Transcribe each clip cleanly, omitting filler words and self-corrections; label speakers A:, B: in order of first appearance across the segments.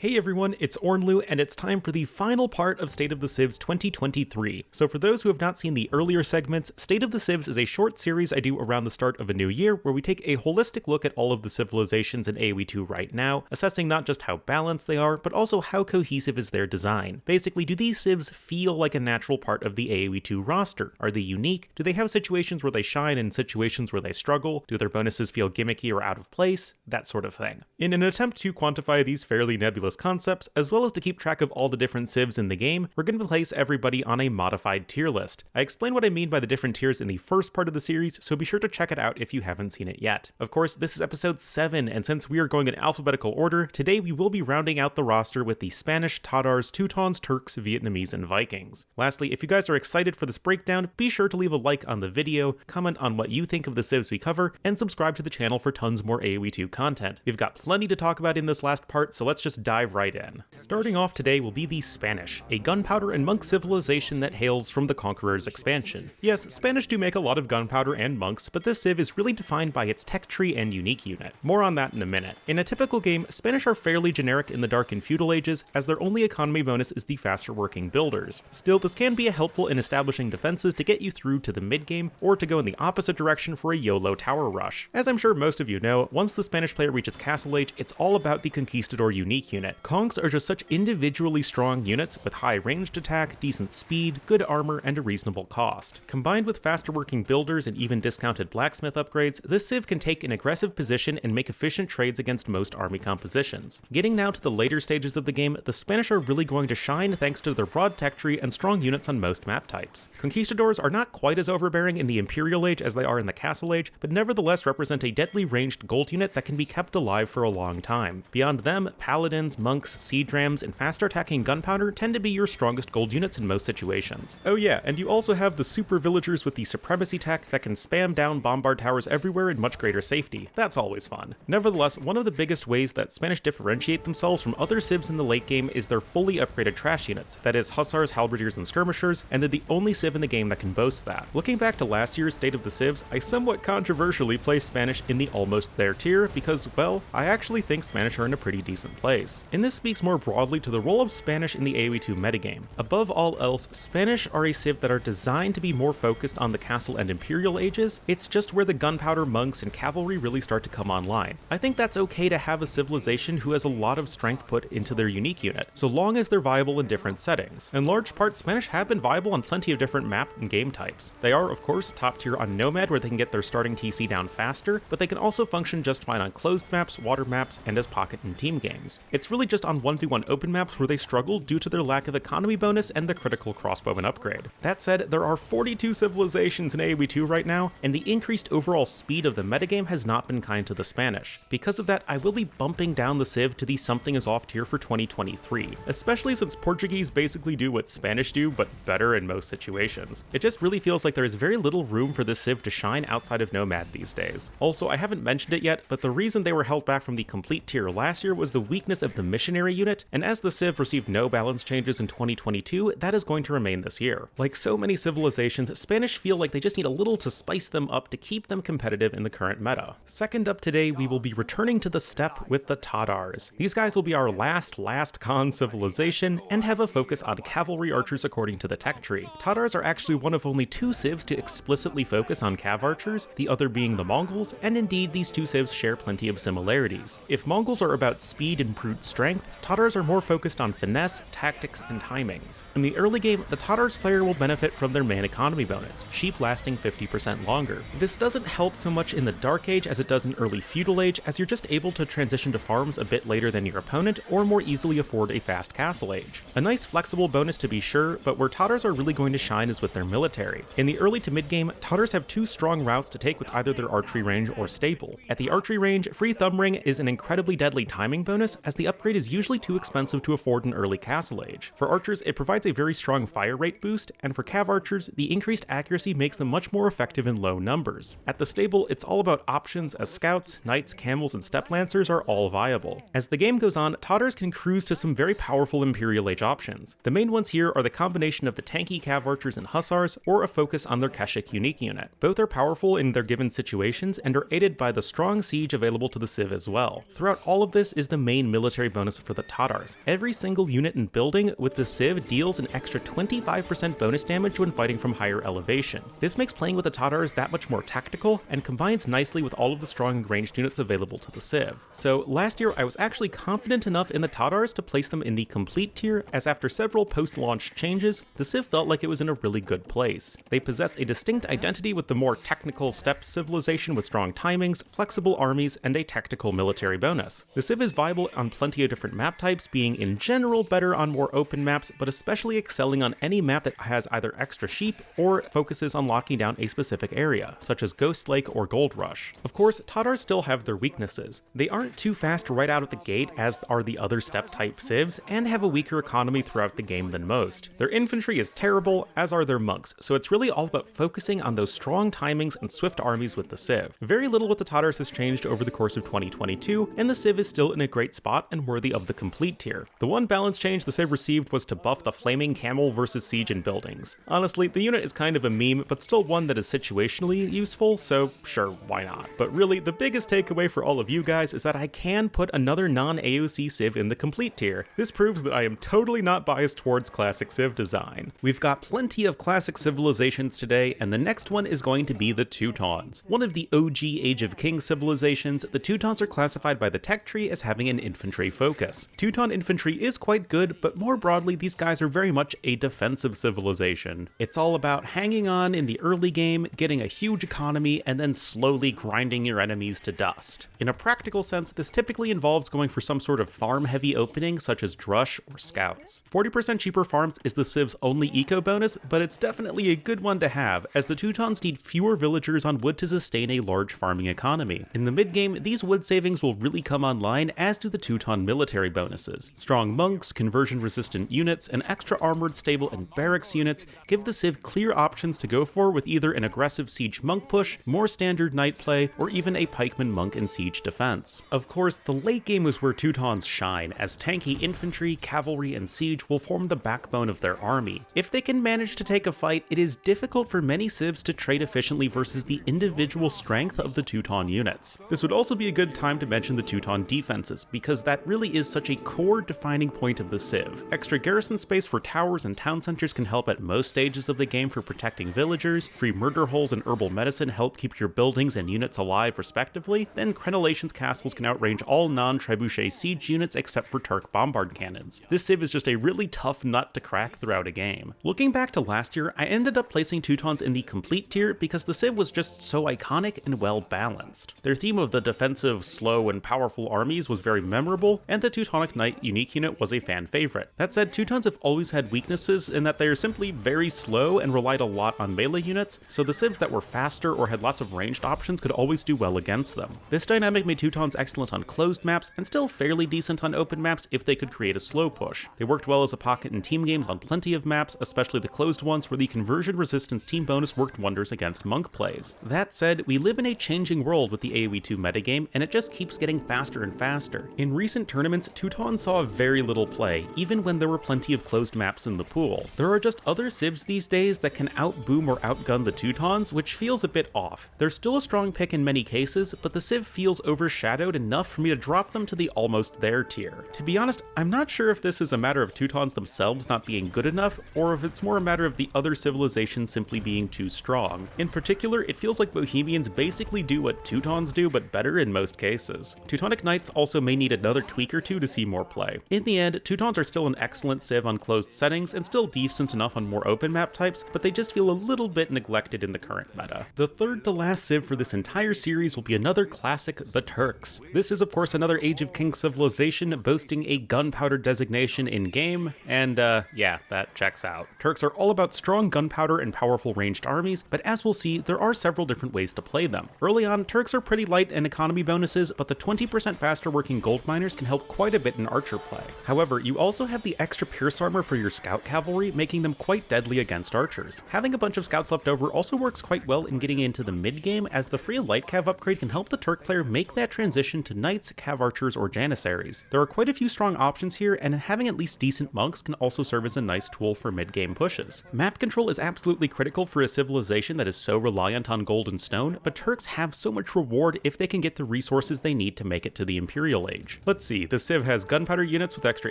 A: Hey everyone, it's Ornlu, and it's time for the final part of State of the Civs 2023. So for those who have not seen the earlier segments, State of the Civs is a short series I do around the start of a new year where we take a holistic look at all of the civilizations in AoE2 right now, assessing not just how balanced they are, but also how cohesive is their design. Basically, do these civs feel like a natural part of the AoE2 roster? Are they unique? Do they have situations where they shine and situations where they struggle? Do their bonuses feel gimmicky or out of place? That sort of thing. In an attempt to quantify these fairly nebulous concepts, as well as to keep track of all the different civs in the game, we're going to place everybody on a modified tier list. I explain what I mean by the different tiers in the first part of the series, so be sure to check it out if you haven't seen it yet. Of course, this is episode 7, and since we are going in alphabetical order, today we will be rounding out the roster with the Spanish, Tatars, Teutons, Turks, Vietnamese, and Vikings. Lastly, if you guys are excited for this breakdown, be sure to leave a like on the video, comment on what you think of the civs we cover, and subscribe to the channel for tons more AoE2 content. We've got plenty to talk about in this last part, so let's just dive right in. Starting off today will be the Spanish, a gunpowder and monk civilization that hails from the Conqueror's expansion. Yes, Spanish do make a lot of gunpowder and monks, but this civ is really defined by its tech tree and unique unit. More on that in a minute. In a typical game, Spanish are fairly generic in the Dark and Feudal Ages, as their only economy bonus is the faster working builders. Still, this can be helpful in establishing defenses to get you through to the mid-game, or to go in the opposite direction for a YOLO tower rush. As I'm sure most of you know, once the Spanish player reaches Castle Age, it's all about the Conquistador unique unit. Conks are just such individually strong units with high ranged attack, decent speed, good armor, and a reasonable cost. Combined with faster working builders and even discounted blacksmith upgrades, this civ can take an aggressive position and make efficient trades against most army compositions. Getting now to the later stages of the game, the Spanish are really going to shine thanks to their broad tech tree and strong units on most map types. Conquistadors are not quite as overbearing in the Imperial Age as they are in the Castle Age, but nevertheless represent a deadly ranged gold unit that can be kept alive for a long time. Beyond them, paladins, monks, siege rams, and faster attacking gunpowder tend to be your strongest gold units in most situations. Oh yeah, and you also have the super villagers with the supremacy tech that can spam down bombard towers everywhere in much greater safety. That's always fun. Nevertheless, one of the biggest ways that Spanish differentiate themselves from other civs in the late game is their fully upgraded trash units, that is hussars, halberdiers, and skirmishers, and they're the only civ in the game that can boast that. Looking back to last year's State of the Civs, I somewhat controversially placed Spanish in the almost there tier because, well, I actually think Spanish are in a pretty decent place. And this speaks more broadly to the role of Spanish in the AoE2 metagame. Above all else, Spanish are a civ that are designed to be more focused on the Castle and Imperial Ages. It's just where the gunpowder, monks, and cavalry really start to come online. I think that's okay to have a civilization who has a lot of strength put into their unique unit, so long as they're viable in different settings. In large part, Spanish have been viable on plenty of different map and game types. They are, of course, top tier on Nomad where they can get their starting TC down faster, but they can also function just fine on closed maps, water maps, and as pocket and team games. It's really just on 1v1 open maps where they struggle due to their lack of economy bonus and the critical crossbowman upgrade. That said, there are 42 civilizations in AoE2 right now, and the increased overall speed of the metagame has not been kind to the Spanish. Because of that, I will be bumping down the civ to the something is off tier for 2023, especially since Portuguese basically do what Spanish do, but better in most situations. It just really feels like there is very little room for this civ to shine outside of Nomad these days. Also, I haven't mentioned it yet, but the reason they were held back from the complete tier last year was the weakness of the missionary unit, and as the civ received no balance changes in 2022, that is going to remain this year. Like so many civilizations, Spanish feel like they just need a little to spice them up to keep them competitive in the current meta. Second up today, we will be returning to the steppe with the Tatars. These guys will be our last Khan civilization, and have a focus on cavalry archers according to the tech tree. Tatars are actually one of only 2 civs to explicitly focus on cav archers, the other being the Mongols, and indeed these 2 civs share plenty of similarities. If Mongols are about speed and brute strength, Tatars are more focused on finesse, tactics, and timings. In the early game, the Tatars player will benefit from their main economy bonus, sheep lasting 50% longer. This doesn't help so much in the Dark Age as it does in early Feudal Age, as you're just able to transition to farms a bit later than your opponent, or more easily afford a fast Castle Age. A nice flexible bonus to be sure, but where Tatars are really going to shine is with their military. In the early to mid game, Tatars have 2 strong routes to take with either their archery range or staple. At the archery range, free thumb ring is an incredibly deadly timing bonus, as the upgrade is usually too expensive to afford in early Castle Age. For archers, it provides a very strong fire rate boost, and for cav archers, the increased accuracy makes them much more effective in low numbers. At the stable, it's all about options, as scouts, knights, camels, and steppe lancers are all viable. As the game goes on, Tatars can cruise to some very powerful Imperial Age options. The main ones here are the combination of the tanky cav archers and hussars, or a focus on their Keshik unique unit. Both are powerful in their given situations and are aided by the strong siege available to the civ as well. Throughout all of this is the main military bonus bonus for the Tatars. Every single unit and building with the Civ deals an extra 25% bonus damage when fighting from higher elevation. This makes playing with the Tatars that much more tactical, and combines nicely with all of the strong and ranged units available to the Civ. So last year I was actually confident enough in the Tatars to place them in the complete tier, as after several post-launch changes, the Civ felt like it was in a really good place. They possess a distinct identity with the more technical steppe civilization with strong timings, flexible armies, and a tactical military bonus. The Civ is viable on plenty of different map types, being in general better on more open maps, but especially excelling on any map that has either extra sheep or focuses on locking down a specific area, such as Ghost Lake or Gold Rush. Of course, Tatars still have their weaknesses. They aren't too fast right out of the gate as are the other steppe-type Civs, and have a weaker economy throughout the game than most. Their infantry is terrible, as are their monks, so it's really all about focusing on those strong timings and swift armies with the Civ. Very little with the Tatars has changed over the course of 2022, and the Civ is still in a great spot and worthy of the complete tier. The one balance change the Civ received was to buff the flaming camel versus siege in buildings. Honestly, the unit is kind of a meme, but still one that is situationally useful, so sure, why not? But really, the biggest takeaway for all of you guys is that I can put another non-AOC Civ in the complete tier. This proves that I am totally not biased towards classic Civ design. We've got plenty of classic civilizations today, and the next one is going to be the Teutons. One of the OG Age of Kings civilizations, the Teutons are classified by the tech tree as having an infantry focus. Teuton infantry is quite good, but more broadly, these guys are very much a defensive civilization. It's all about hanging on in the early game, getting a huge economy, and then slowly grinding your enemies to dust. In a practical sense, this typically involves going for some sort of farm-heavy opening, such as Drush or Scouts. 40% cheaper farms is the Civ's only eco bonus, but it's definitely a good one to have, as the Teutons need fewer villagers on wood to sustain a large farming economy. In the mid-game, these wood savings will really come online, as do the Teuton military bonuses. Strong monks, conversion-resistant units, and extra armored stable and barracks units give the Civ clear options to go for with either an aggressive siege monk push, more standard knight play, or even a pikeman monk and siege defense. Of course, the late game is where Teutons shine, as tanky infantry, cavalry, and siege will form the backbone of their army. If they can manage to take a fight, it is difficult for many Civs to trade efficiently versus the individual strength of the Teuton units. This would also be a good time to mention the Teuton defenses, because that really is such a core defining point of the Civ. Extra garrison space for towers and town centers can help at most stages of the game for protecting villagers, free murder holes and herbal medicine help keep your buildings and units alive respectively, then Crenellation's castles can outrange all non-trebuchet siege units except for Turk bombard cannons. This Civ is just a really tough nut to crack throughout a game. Looking back to last year, I ended up placing Teutons in the complete tier because the Civ was just so iconic and well balanced. Their theme of the defensive, slow, and powerful armies was very memorable, and the Teutonic Knight unique unit was a fan favorite. That said, Teutons have always had weaknesses in that they are simply very slow and relied a lot on melee units, so the Civs that were faster or had lots of ranged options could always do well against them. This dynamic made Teutons excellent on closed maps, and still fairly decent on open maps if they could create a slow push. They worked well as a pocket in team games on plenty of maps, especially the closed ones where the conversion resistance team bonus worked wonders against monk plays. That said, we live in a changing world with the AoE2 metagame, and it just keeps getting faster and faster. In recent tournaments, Teutons saw very little play, even when there were plenty of closed maps in the pool. There are just other Civs these days that can outboom or outgun the Teutons, which feels a bit off. They're still a strong pick in many cases, but the Civ feels overshadowed enough for me to drop them to the almost there tier. To be honest, I'm not sure if this is a matter of Teutons themselves not being good enough, or if it's more a matter of the other civilizations simply being too strong. In particular, it feels like Bohemians basically do what Teutons do, but better in most cases. Teutonic Knights also may need another tweak or two to see more play. In the end, Teutons are still an excellent Civ on closed settings, and still decent enough on more open map types, but they just feel a little bit neglected in the current meta. The third to last Civ for this entire series will be another classic, the Turks. This is of course another Age of Kings civilization boasting a gunpowder designation in-game, and yeah, that checks out. Turks are all about strong gunpowder and powerful ranged armies, but as we'll see, there are several different ways to play them. Early on, Turks are pretty light in economy bonuses, but the 20% faster working gold miners can help quite a bit in archer play. However, you also have the extra pierce armor for your scout cavalry, making them quite deadly against archers. Having a bunch of scouts left over also works quite well in getting into the mid-game, as the free light cav upgrade can help the Turk player make that transition to knights, cav archers, or janissaries. There are quite a few strong options here, and having at least decent monks can also serve as a nice tool for mid-game pushes. Map control is absolutely critical for a civilization that is so reliant on gold and stone, but Turks have so much reward if they can get the resources they need to make it to the Imperial Age. Let's see, see, the Civ has gunpowder units with extra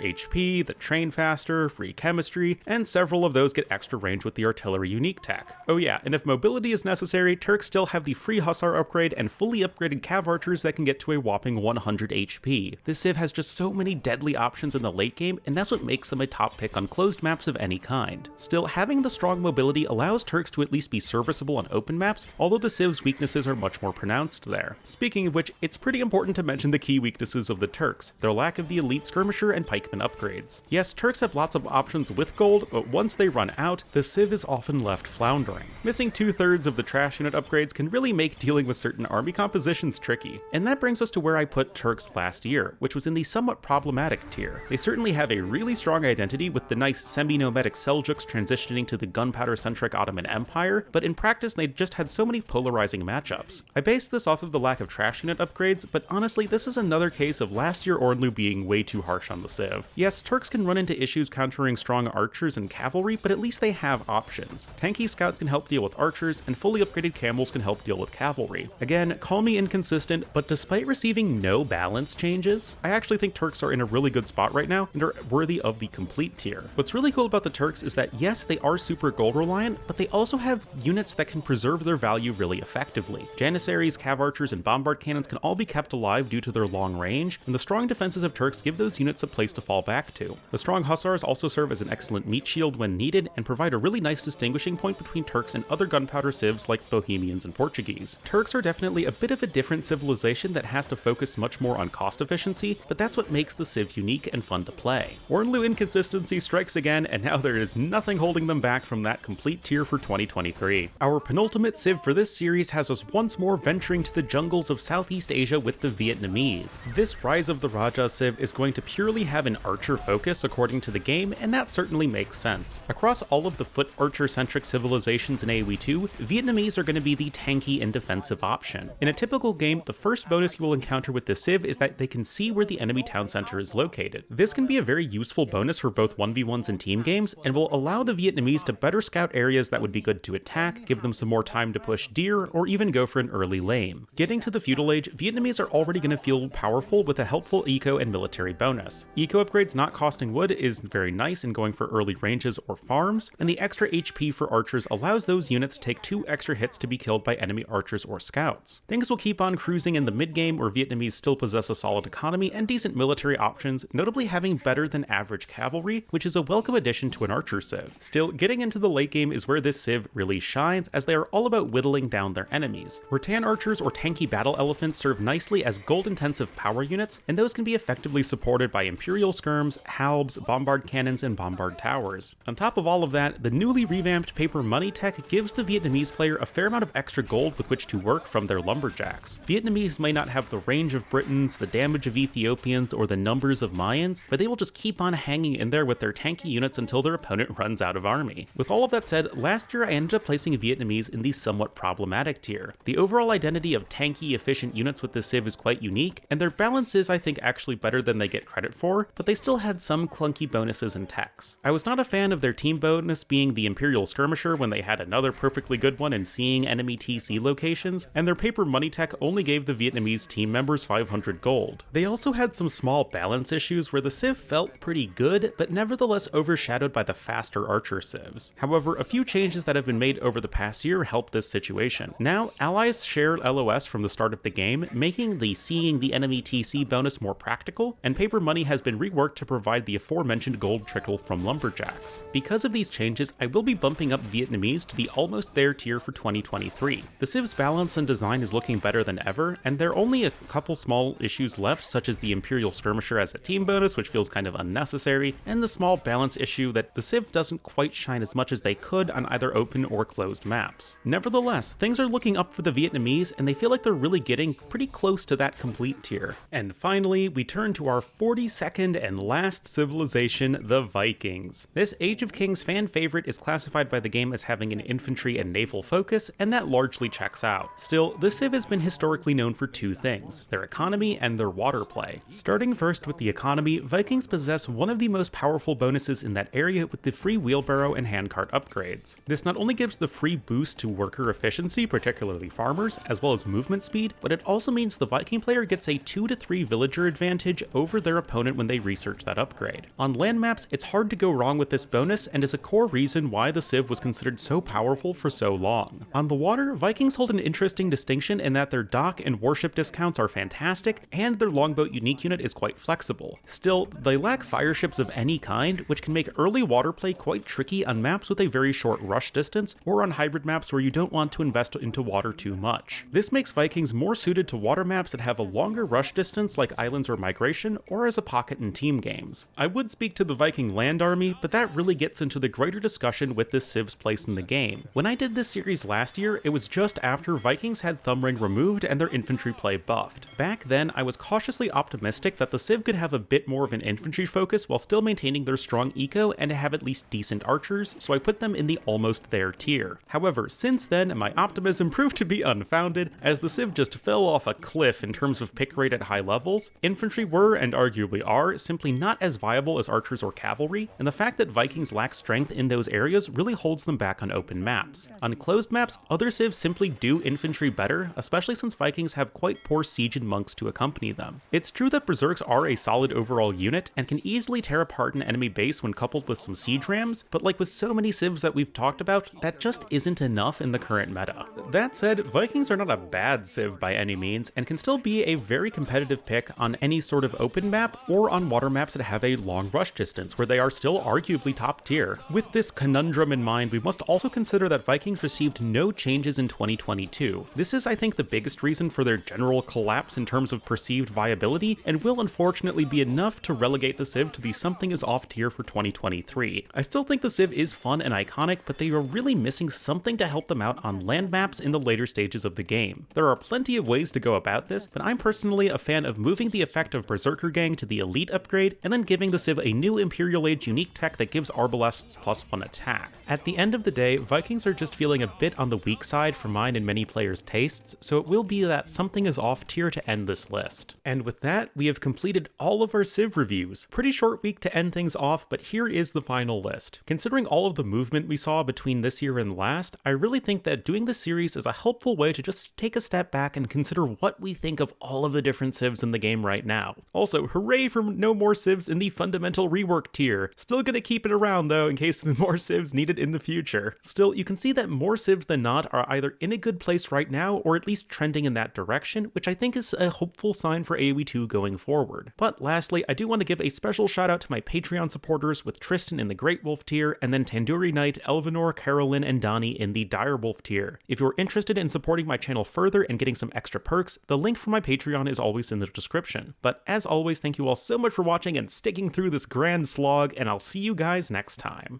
A: HP, that train faster, free chemistry, and several of those get extra range with the artillery unique tech. Oh yeah, and if mobility is necessary, Turks still have the free hussar upgrade and fully upgraded cav archers that can get to a whopping 100 HP. This Civ has just so many deadly options in the late game, and that's what makes them a top pick on closed maps of any kind. Still, having the strong mobility allows Turks to at least be serviceable on open maps, although the Civ's weaknesses are much more pronounced there. Speaking of which, it's pretty important to mention the key weaknesses of the Turks, their lack of the elite skirmisher and pikeman upgrades. Yes, Turks have lots of options with gold, but once they run out, the Civ is often left floundering. Missing 2/3 of the trash unit upgrades can really make dealing with certain army compositions tricky. And that brings us to where I put Turks last year, which was in the somewhat problematic tier. They certainly have a really strong identity with the nice semi-nomadic Seljuks transitioning to the gunpowder-centric Ottoman Empire, but in practice they just had so many polarizing matchups. I based this off of the lack of trash unit upgrades, but honestly this is another case of last year Ornlu being way too harsh on the Civ. Yes, Turks can run into issues countering strong archers and cavalry, but at least they have options. Tanky scouts can help deal with archers, and fully upgraded camels can help deal with cavalry. Again, call me inconsistent, but despite receiving no balance changes, I actually think Turks are in a really good spot right now and are worthy of the complete tier. What's really cool about the Turks is that yes, they are super gold reliant, but they also have units that can preserve their value really effectively. Janissaries, cav archers, and bombard cannons can all be kept alive due to their long range, and the strong defenses of Turks give those units a place to fall back to. The strong hussars also serve as an excellent meat shield when needed and provide a really nice distinguishing point between Turks and other gunpowder civs like Bohemians and Portuguese. Turks are definitely a bit of a different civilization that has to focus much more on cost efficiency, but that's what makes the Civ unique and fun to play. Ornlu inconsistency strikes again, and now there is nothing holding them back from that complete tier for 2023. Our penultimate Civ for this series has us once more venturing to the jungles of Southeast Asia with the Vietnamese. This Rise of the Raja Civ is going to purely have an archer focus according to the game, and that certainly makes sense. Across all of the foot archer-centric civilizations in AoE2, Vietnamese are going to be the tanky and defensive option. In a typical game, the first bonus you will encounter with the Civ is that they can see where the enemy town center is located. This can be a very useful bonus for both 1v1s and team games, and will allow the Vietnamese to better scout areas that would be good to attack, give them some more time to push deer, or even go for an early lane. Getting to the feudal age, Vietnamese are already going to feel powerful with a helpful eco and military bonus. Eco upgrades not costing wood is very nice in going for early ranges or farms, and the extra HP for archers allows those units to take 2 extra hits to be killed by enemy archers or scouts. Things will keep on cruising in the mid-game where Vietnamese still possess a solid economy and decent military options, notably having better than average cavalry, which is a welcome addition to an archer civ. Still, getting into the late game is where this civ really shines, as they are all about whittling down their enemies. Rattan archers or tanky battle elephants serve nicely as gold-intensive power units, and those can be effectively supported by Imperial skirms, halbs, bombard cannons, and bombard towers. On top of all of that, the newly revamped paper money tech gives the Vietnamese player a fair amount of extra gold with which to work from their lumberjacks. Vietnamese may not have the range of Britons, the damage of Ethiopians, or the numbers of Mayans, but they will just keep on hanging in there with their tanky units until their opponent runs out of army. With all of that said, last year I ended up placing Vietnamese in the somewhat problematic tier. The overall identity of tanky, efficient units with this civ is quite unique, and their balance is, I think, actually better than they get credit for, but they still had some clunky bonuses and techs. I was not a fan of their team bonus being the Imperial Skirmisher when they had another perfectly good one in seeing enemy TC locations, and their paper money tech only gave the Vietnamese team members 500 gold. They also had some small balance issues where the civ felt pretty good, but nevertheless overshadowed by the faster archer civs. However, a few changes that have been made over the past year help this situation. Now, allies share LOS from the start of the game, making the seeing the enemy TC bonus more practical, and paper money has been reworked to provide the aforementioned gold trickle from lumberjacks. Because of these changes, I will be bumping up Vietnamese to the almost there tier for 2023. The civ's balance and design is looking better than ever, and there are only a couple small issues left, such as the Imperial Skirmisher as a team bonus, which feels kind of unnecessary, and the small balance issue that the civ doesn't quite shine as much as they could on either open or closed maps. Nevertheless, things are looking up for the Vietnamese, and they feel like they're really getting pretty close to that complete tier. And finally, we turn to our 42nd and last civilization, the Vikings. This Age of Kings fan favorite is classified by the game as having an infantry and naval focus, and that largely checks out. Still, the civ has been historically known for two things: their economy and their water play. Starting first with the economy, Vikings possess one of the most powerful bonuses in that area with the free wheelbarrow and handcart upgrades. This not only gives the free boost to worker efficiency, particularly farmers, as well as movement speed, but it also means the Viking player gets a 2 to 3 villager advantage advantage over their opponent when they research that upgrade. On land maps, it's hard to go wrong with this bonus and is a core reason why the Civ was considered so powerful for so long. On the water, Vikings hold an interesting distinction in that their dock and warship discounts are fantastic, and their longboat unique unit is quite flexible. Still, they lack fireships of any kind, which can make early water play quite tricky on maps with a very short rush distance, or on hybrid maps where you don't want to invest into water too much. This makes Vikings more suited to water maps that have a longer rush distance like Islands or Migration, or as a pocket in team games. I would speak to the Viking land army, but that really gets into the greater discussion with this Civ's place in the game. When I did this series last year, it was just after Vikings had Thumb Ring removed and their infantry play buffed. Back then, I was cautiously optimistic that the Civ could have a bit more of an infantry focus while still maintaining their strong eco and have at least decent archers, so I put them in the almost there tier. However, since then, my optimism proved to be unfounded, as the Civ just fell off a cliff in terms of pick rate at high levels. Infantry were, and arguably are, simply not as viable as archers or cavalry, and the fact that Vikings lack strength in those areas really holds them back on open maps. On closed maps, other Civs simply do infantry better, especially since Vikings have quite poor siege and monks to accompany them. It's true that Berserks are a solid overall unit, and can easily tear apart an enemy base when coupled with some siege rams, but like with so many Civs that we've talked about, that just isn't enough in the current meta. That said, Vikings are not a bad Civ by any means, and can still be a very competitive pick on any sort of open map, or on water maps that have a long rush distance, where they are still arguably top tier. With this conundrum in mind, we must also consider that Vikings received no changes in 2022. This is, I think, the biggest reason for their general collapse in terms of perceived viability, and will unfortunately be enough to relegate the Civ to be something as off tier for 2023. I still think the Civ is fun and iconic, but they are really missing something to help them out on land maps in the later stages of the game. There are plenty of ways to go about this, but I'm personally a fan of moving the effect of Berserker Gang to the Elite upgrade, and then giving the Civ a new Imperial Age unique tech that gives Arbalests +1 attack. At the end of the day, Vikings are just feeling a bit on the weak side for mine and many players' tastes, so it will be that something is off tier to end this list. And with that, we have completed all of our Civ reviews. Pretty short week to end things off, but here is the final list. Considering all of the movement we saw between this year and last, I really think that doing this series is a helpful way to just take a step back and consider what we think of all of the different Civs in the game right now. Also, hooray for no more Civs in the fundamental rework tier. Still gonna keep it around though, in case the more Civs needed in the future. Still, you can see that more Civs than not are either in a good place right now, or at least trending in that direction, which I think is a hopeful sign for AoE2 going forward. But lastly, I do want to give a special shout out to my Patreon supporters, with Tristan in the Great Wolf tier, and then Tandoori Knight, Elvinor, Carolyn, and Donnie in the Dire Wolf tier. If you're interested in supporting my channel further and getting some extra perks, the link for my Patreon is always in the description. But as always, thank you all so much for watching and sticking through this grand slog, and I'll see you guys next time.